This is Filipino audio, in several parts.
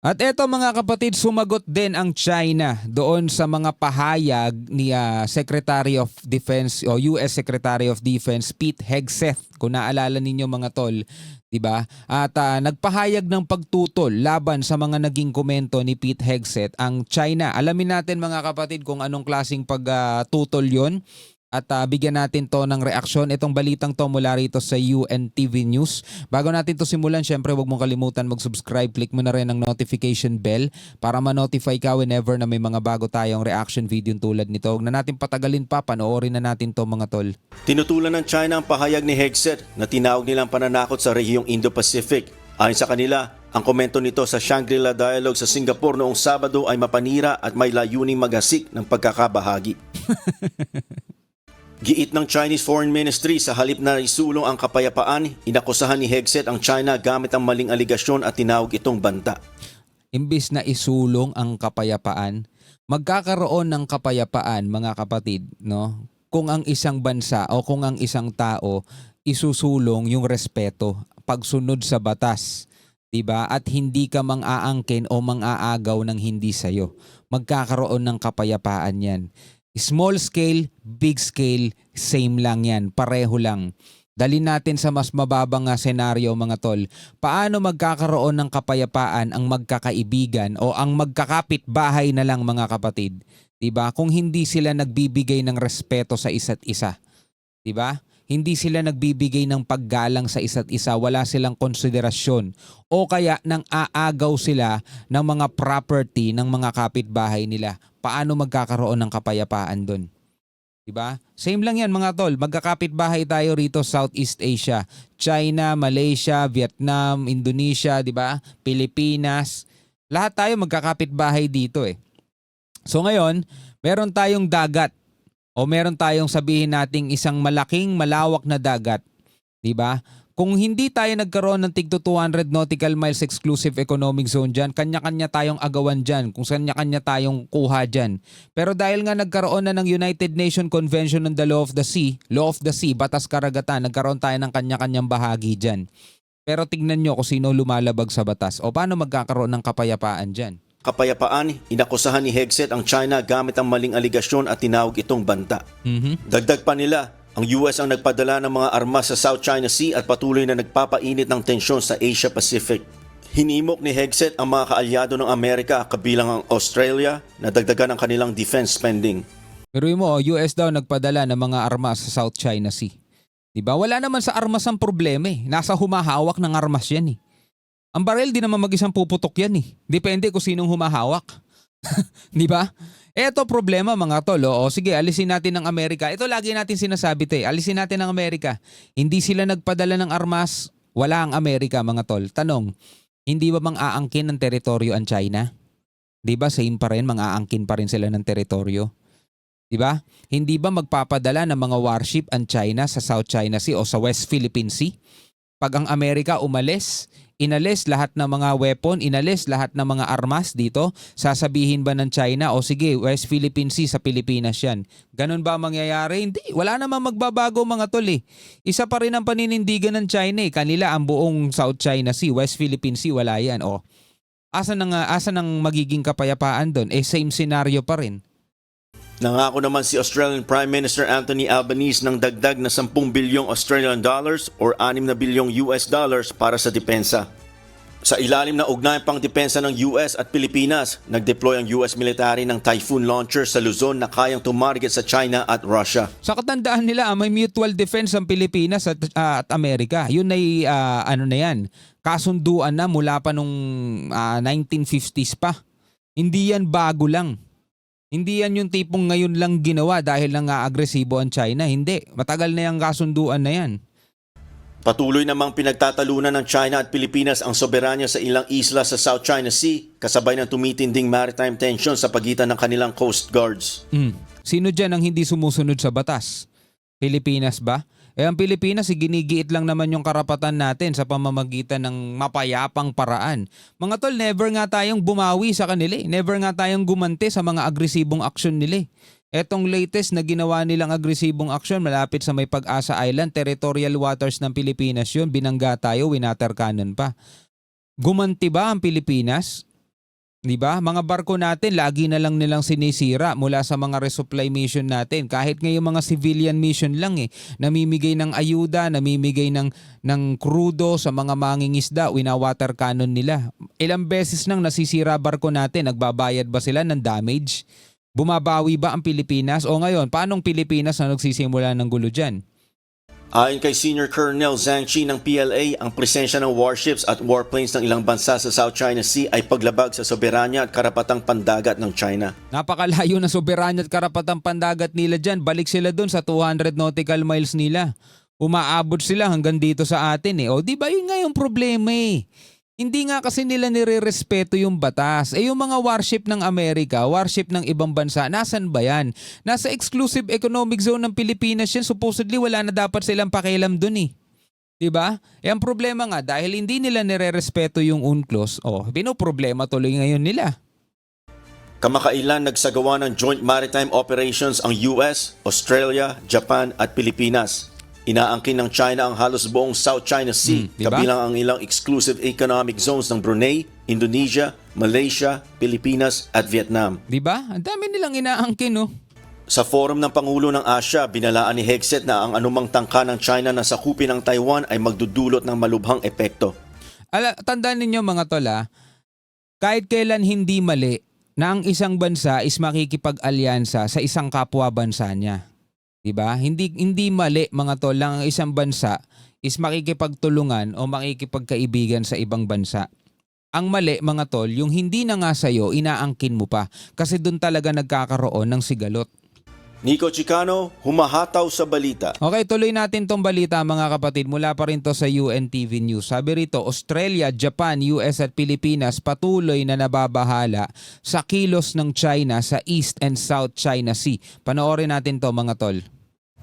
At eto mga kapatid, sumagot din ang China doon sa mga pahayag ni Secretary of Defense o US Secretary of Defense Pete Hegseth. Kung naalala ninyo mga tol, 'di ba? At nagpahayag ng pagtutol laban sa mga naging komento ni Pete Hegseth ang China. Alamin natin mga kapatid kung anong klaseng pagtutol 'yon. At bigyan natin to ng reaksyon. Itong balitang to mula rito sa UNTV News. Bago natin to simulan, syempre huwag mong kalimutan mag-subscribe. Click mo na rin ang notification bell para ma-notify ka whenever na may mga bago tayong reaction video tulad nito. Huwag na natin patagalin pa, panoorin na natin to mga tol. Tinutulan ng China ang pahayag ni Hegseth na tinawag nilang pananakot sa rehiyong Indo-Pacific. Ayon sa kanila, ang komento nito sa Shangri-La Dialogue sa Singapore noong Sabado ay mapanira at may layuning maghasik ng pagkakabahagi. Giit ng Chinese Foreign Ministry sa halip na isulong ang kapayapaan, inakusahan ni Hegseth ang China gamit ang maling aligasyon at tinawag itong banta. Imbis na isulong ang kapayapaan, magkakaroon ng kapayapaan mga kapatid, no? Kung ang isang bansa o kung ang isang tao isusulong yung respeto, pagsunod sa batas, 'di ba? At hindi ka mang-aangkin o mang-aagaw ng hindi sayo. Magkakaroon ng kapayapaan 'yan. Small scale, big scale, same lang yan. Pareho lang. Dalhin natin sa mas mababang senaryo mga tol. Paano magkakaroon ng kapayapaan ang magkakaibigan o ang magkakapit-bahay na lang mga kapatid? 'Di ba? Kung hindi sila nagbibigay ng respeto sa isa't isa. 'Di ba? Hindi sila nagbibigay ng paggalang sa isa't isa, wala silang konsiderasyon o kaya nang aagaw sila ng mga property ng mga kapitbahay nila. Paano magkakaroon ng kapayapaan doon? 'Di ba? Same lang 'yan mga tol. Magkakapitbahay tayo rito Southeast Asia, China, Malaysia, Vietnam, Indonesia, 'di ba? Pilipinas. Lahat tayo magkakapitbahay dito eh. So ngayon, meron tayong dagat. O meron tayong sabihin nating isang malaking malawak na dagat, 'di ba? Kung hindi tayo nagkaroon ng tig 200 nautical miles exclusive economic zone diyan, kanya-kanya tayong agawan diyan, kung kanya-kanya tayong kuha diyan. Pero dahil nga nagkaroon na ng United Nations Convention on the Law of the Sea, batas karagatan, nagkaroon tayo ng kanya-kanyang bahagi diyan. Pero tignan nyo kung sino lumalabag sa batas o paano magkakaroon ng kapayapaan diyan. Kapayapaan, inakusahan ni Hegseth ang China gamit ang maling aligasyon at tinawag itong banta. Dagdag pa nila, ang US ang nagpadala ng mga armas sa South China Sea at patuloy na nagpapainit ng tensyon sa Asia Pacific. Hinimok ni Hegseth ang mga kaalyado ng Amerika kabilang ang Australia na dagdagan ang kanilang defense spending. Pero mo, US daw nagpadala ng mga armas sa South China Sea. Diba? Wala naman sa armas ang problema eh. Nasa humahawak ng armas yan eh. Ang baril di naman mag-isang puputok yan eh. Depende kung sinong humahawak. Di ba? Eto problema mga tol. O sige, alisin natin ng Amerika. Ito lagi natin sinasabi te. Alisin natin ng Amerika. Hindi sila nagpadala ng armas. Wala ang Amerika mga tol. Tanong, hindi ba mang-aangkin ng teritoryo ang China? Di ba same pa rin, mang-aangkin pa rin sila ng teritoryo? Di ba? Hindi ba magpapadala ng mga warship ang China sa South China Sea o sa West Philippine Sea? Pag ang Amerika umalis, inalis lahat ng mga weapon, inalis lahat ng mga armas dito, sasabihin ba ng China, o sige, West Philippine Sea sa Pilipinas yan. Ganun ba mangyayari? Hindi. Wala namang magbabago mga tol eh. Isa pa rin ang paninindigan ng China eh. Kanila ang buong South China Sea, West Philippine Sea, wala yan. O, asan ang magiging kapayapaan doon? Eh, same scenario pa rin. Nangako naman si Australian Prime Minister Anthony Albanese ng dagdag na 10 bilyong Australian dollars or 6 na bilyong US dollars para sa depensa. Sa ilalim ng ugnayang pangdepensa ng US at Pilipinas, nag-deploy ang US military ng Typhoon launcher sa Luzon na kayang tumarget sa China at Russia. Sa katandaan nila, may mutual defense ang Pilipinas at Amerika. Yun ay ano na yan, kasunduan na mula pa nung 1950s pa. Hindi yan bago lang. Hindi yan yung tipong ngayon lang ginawa dahil lang agresibo ang China. Hindi. Matagal na yung kasunduan na yan. Patuloy namang pinagtatalunan ng China at Pilipinas ang soberanya sa ilang isla sa South China Sea kasabay ng tumitinding maritime tension sa pagitan ng kanilang coast guards. Sino dyan ang hindi sumusunod sa batas? Pilipinas ba? Ang Pilipinas, ginigiit lang naman yung karapatan natin sa pamamagitan ng mapayapang paraan. Mga tol, never nga tayong bumawi sa kanila. Never nga tayong gumanti sa mga agresibong aksyon nila. Etong latest na ginawa nilang agresibong aksyon malapit sa May Pag-asa Island, territorial waters ng Pilipinas yun, binangga tayo, winater cannon pa. Gumanti ba ang Pilipinas? 'Di ba? Mga barko natin lagi na lang nilang sinisira mula sa mga resupply mission natin. Kahit ngayong mga civilian mission lang namimigay ng ayuda, namimigay ng krudo sa mga mangingisda, wina-water cannon nila. Ilang beses nang nasisira barko natin, nagbabayad ba sila ng damage? Bumabawi ba ang Pilipinas? O ngayon, paanong Pilipinas na nagsisimula ng gulo diyan? Ayon kay Senior Colonel Zhang Qi ng PLA, ang presensya ng warships at warplanes ng ilang bansa sa South China Sea ay paglabag sa soberanya at karapatang pandagat ng China. Napakalayo na soberanya at karapatang pandagat nila dyan. Balik sila dun sa 200 nautical miles nila. Umaabot sila hanggang dito sa atin O di ba yun nga yung problema Hindi nga kasi nila nire-respeto yung batas. Yung mga warship ng Amerika, warship ng ibang bansa, nasan ba yan? Nasa exclusive economic zone ng Pilipinas yan. Supposedly wala na dapat silang pakialam dun Diba? Ang problema nga, dahil hindi nila nire-respeto yung UNCLOS, binoproblema tuloy ngayon nila. Kamakailan nagsagawa ng joint maritime operations ang US, Australia, Japan at Pilipinas. Inaangkin ng China ang halos buong South China Sea, diba? kabilang ang ilang exclusive economic zones ng Brunei, Indonesia, Malaysia, Pilipinas at Vietnam. Diba? Ang dami nilang inaangkin Sa forum ng Pangulo ng Asya, binalaan ni Hegseth na ang anumang tangka ng China na sakupin ang Taiwan ay magdudulot ng malubhang epekto. Tandaan ninyo mga tol kahit kailan hindi mali na ang isang bansa is makikipag-alyansa sa isang kapwa bansa niya. Diba? Hindi mali mga tol lang ang isang bansa is makikipagtulungan o makikipagkaibigan sa ibang bansa. Ang mali mga tol, yung hindi na nga sa'yo, inaangkin mo pa kasi doon talaga nagkakaroon ng sigalot. Nico Chicano, humahataw sa balita. Okay, tuloy natin tong balita mga kapatid. Mula pa rin to sa UNTV News. Sabi rito, Australia, Japan, US at Pilipinas patuloy na nababahala sa kilos ng China sa East and South China Sea. Panoorin natin to mga tol.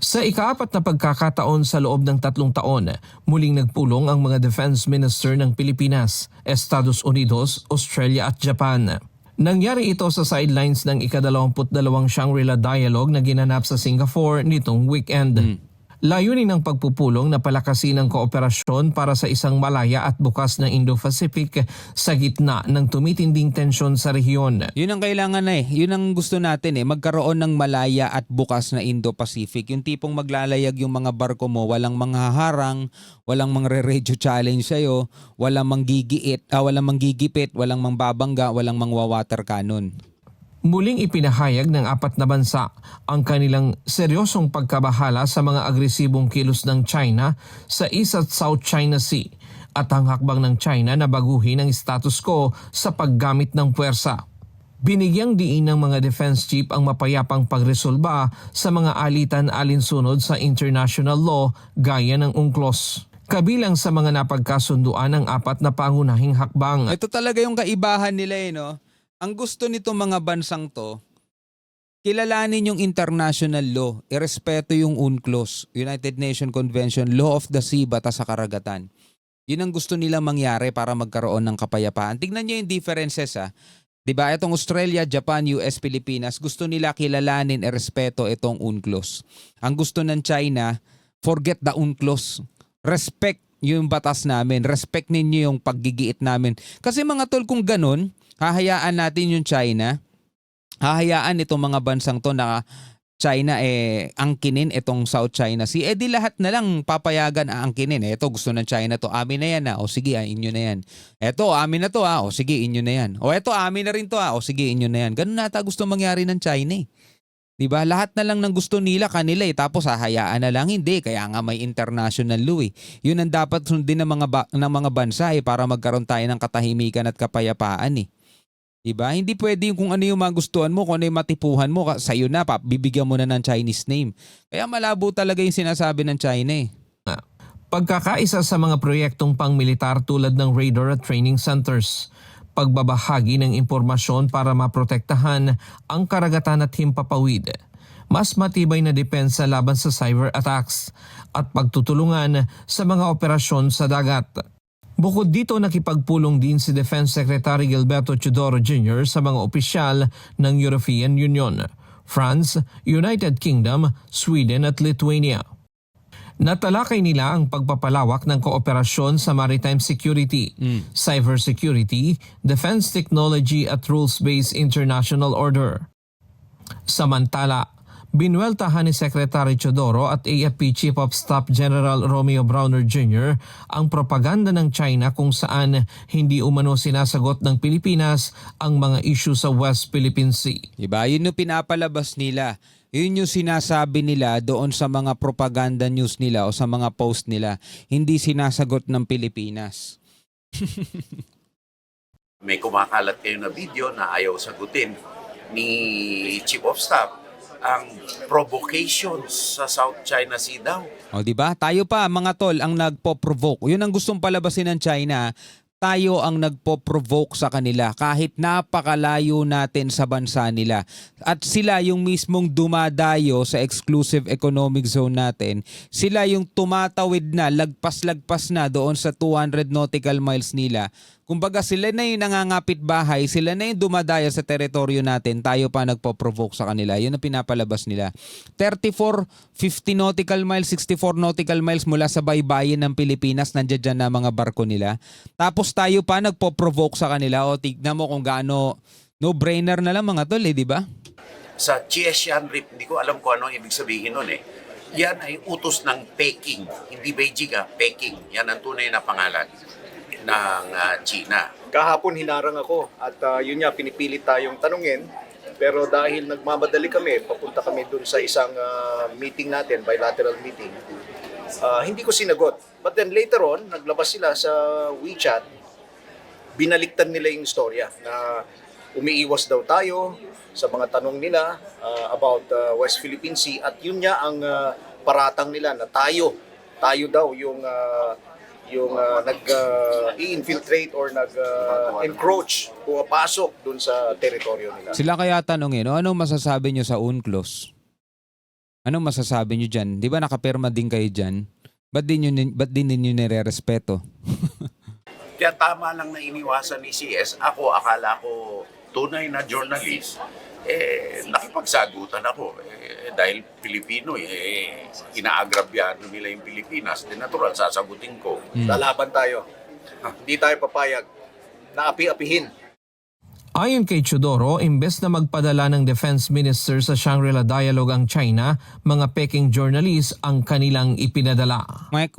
Sa ika-4 na pagkakataon sa loob ng 3 taon, muling nagpulong ang mga defense minister ng Pilipinas, Estados Unidos, Australia at Japan. Nangyari ito sa sidelines ng ika-22 Shangri-La Dialogue na ginanap sa Singapore nitong weekend. Layunin ng pagpupulong na palakasin ang kooperasyon para sa isang malaya at bukas na Indo-Pacific sa gitna ng tumitinding tensyon sa rehiyon. Yun ang kailangan Yun ang gusto natin Magkaroon ng malaya at bukas na Indo-Pacific. Yung tipong maglalayag yung mga barko mo, walang manghaharang, walang mangre-radio challenge sa'yo, walang manggigipit, walang mangbabangga, walang mangwa-water cannon. Muling ipinahayag ng 4 na bansa ang kanilang seryosong pagkabahala sa mga agresibong kilos ng China sa East at South China Sea at ang hakbang ng China na baguhin ang status quo sa paggamit ng puwersa. Binigyang diin ng mga defense chief ang mapayapang pagresolba sa mga alitan alinsunod sa international law gaya ng UNCLOS. Kabilang sa mga napagkasunduan ang 4 na pangunahing hakbang. Ito talaga yung kaibahan nila Ang gusto nito mga bansang to, kilalanin yung international law, irespeto yung UNCLOS, United Nations Convention, Law of the Sea, batas sa karagatan. Yun ang gusto nila mangyari para magkaroon ng kapayapaan. Tignan niyo yung differences Diba? Itong Australia, Japan, US, Pilipinas, gusto nila kilalanin, irespeto itong UNCLOS. Ang gusto ng China, forget the UNCLOS. Respect yung batas namin. Respect ninyo yung paggigiit namin. Kasi mga tol, kung ganun, hahayaan natin yung China, hahayaan itong mga bansang to na China angkinin itong South China Sea. Di lahat na lang papayagan aangkinin. Ito gusto ng China to, amin na yan O sige, inyo na yan. Ito, amin na to O sige, inyo na yan. O ito, amin na rin to O sige, inyo na yan. Ganun nata gusto mangyari ng China Diba? Lahat na lang ng gusto nila kanila tapos hahayaan na lang. Hindi, kaya nga may international law Yun ang dapat sundin ng mga bansa para magkaroon tayo ng katahimikan at kapayapaan Diba? Hindi pwede yung kung ano yung magustuhan mo, kung ano yung matipuhan mo, sa'yo na, bibigyan mo na ng Chinese name. Kaya malabo talaga yung sinasabi ng China Pagkakaisa sa mga proyektong pangmilitar tulad ng radar at training centers, pagbabahagi ng impormasyon para maprotektahan ang karagatan at himpapawid, mas matibay na depensa laban sa cyber attacks, at pagtutulungan sa mga operasyon sa dagat. Bukod dito, nakipagpulong din si Defense Secretary Gilberto Teodoro Jr. sa mga opisyal ng European Union, France, United Kingdom, Sweden at Lithuania. Natalakay nila ang pagpapalawak ng kooperasyon sa maritime security, cybersecurity, defense technology at rules-based international order. Samantala, binueltahan ni Secretary Teodoro at AFP Chief of Staff General Romeo Browner Jr. ang propaganda ng China kung saan hindi umano sinasagot ng Pilipinas ang mga issue sa West Philippine Sea. Diba? Yun yung pinapalabas nila. Yun yung sinasabi nila doon sa mga propaganda news nila o sa mga post nila. Hindi sinasagot ng Pilipinas. May kumakalat kayo na video na ayaw sagutin ni Chief of Staff ang provocations sa South China Sea daw. O di ba? Tayo pa mga tol ang nagpo-provoke. Yun ang gustong palabasin ng China. Tayo ang nagpo-provoke sa kanila kahit napakalayo natin sa bansa nila. At sila yung mismong dumadayo sa exclusive economic zone natin. Sila yung tumatawid na, lagpas-lagpas na doon sa 200 nautical miles nila. Kumbaga sila na yung nangangapit bahay, sila na yung dumadaya sa teritoryo natin, tayo pa nagpo-provoke sa kanila. Yun ang pinapalabas nila. 34, 50 nautical miles, 64 nautical miles mula sa baybayin ng Pilipinas, nandiyan dyan na mga barko nila. Tapos tayo pa nagpo-provoke sa kanila. O tignan mo kung gaano, no-brainer na lang mga tol, di ba? Sa Chiesian Reef, hindi ko alam kung ano ang ibig sabihin nun eh. Yan ay utos ng Peking, hindi Beijing Peking. Yan ang tunay na pangalan ng China. Kahapon hinarang ako at yun nga pinipilit tayong tanungin, pero dahil nagmamadali kami, papunta kami dun sa isang meeting natin, bilateral meeting, hindi ko sinagot. But then later on, naglabas sila sa WeChat, binaliktad nila yung istorya na umiiwas daw tayo sa mga tanong nila about West Philippine Sea, at yun nga ang paratang nila na tayo daw yung nag-infiltrate or nag-encroach, pumapasok dun sa teritoryo nila. Sila kaya tanongin, anong masasabi nyo sa UNCLOS? Anong masasabi nyo dyan? Di ba nakapirma din kayo dyan? Ba't din ninyo nire-respeto? Kaya tama lang na iniwasan ni CS. Ako, akala ko tunay na journalist. Nakipagsagutan ako. Dahil Pilipino, inaagrabyado nila yung Pilipinas. Di natural, sasagutin ko. Lalaban tayo. Hindi tayo papayag na api-apihin. Ayon kay Teodoro, imbes na magpadala ng Defense Minister sa Shangri-La Dialogue ang China, mga Peking journalists ang kanilang ipinadala. Wek.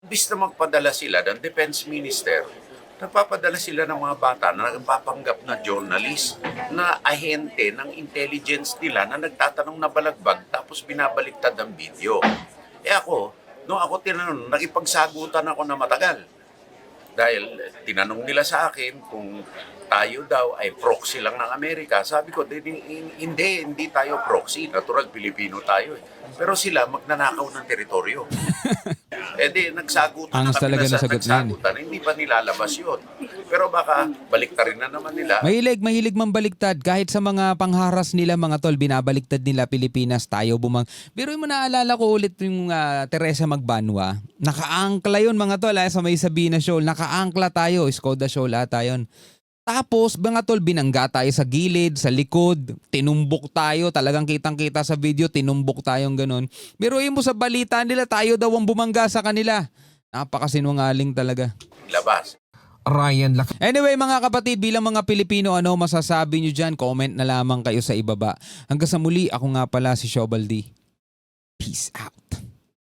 Imbis na magpadala sila ng Defense Minister, nagpapadala sila ng mga bata na nagpapanggap na journalist, na ahente ng intelligence nila na nagtatanong na balagbag tapos binabaliktad ang video. Ako, nung ako tinanong, nakipagsagutan ako na matagal. Dahil tinanong nila sa akin kung tayo daw ay proxy lang ng Amerika. Sabi ko, hindi tayo proxy. Natural, Pilipino tayo. Pero sila magnanakaw ng teritoryo. Nagsagutan na Angas kami talaga na na sa sagot na yan. nagsagutan. Hindi pa nilalabas yun. Pero baka baliktarin na naman nila. Mahilig mambaliktad. Kahit sa mga pangharas nila mga tol, binabaliktad nila Pilipinas, tayo Pero yung naalala ko ulit yung Teresa Magbanwa. Nakaangkla yun mga tol sa may Sabina Shoal. Nakaangkla tayo. Skoda Shoal ata yun. Tapos, mga tol, binangga tayo sa gilid, sa likod, tinumbok tayo, talagang kitang-kita sa video, tinumbok tayong ganun. Biruin mo sa balita nila, tayo daw ang bumangga sa kanila. Napakasinungaling talaga. Labas. Ryan Lac- Anyway mga kapatid, bilang mga Pilipino, ano masasabi nyo dyan? Comment na lamang kayo sa ibaba. Hanggang sa muli, ako nga pala si Shobaldi. Peace out.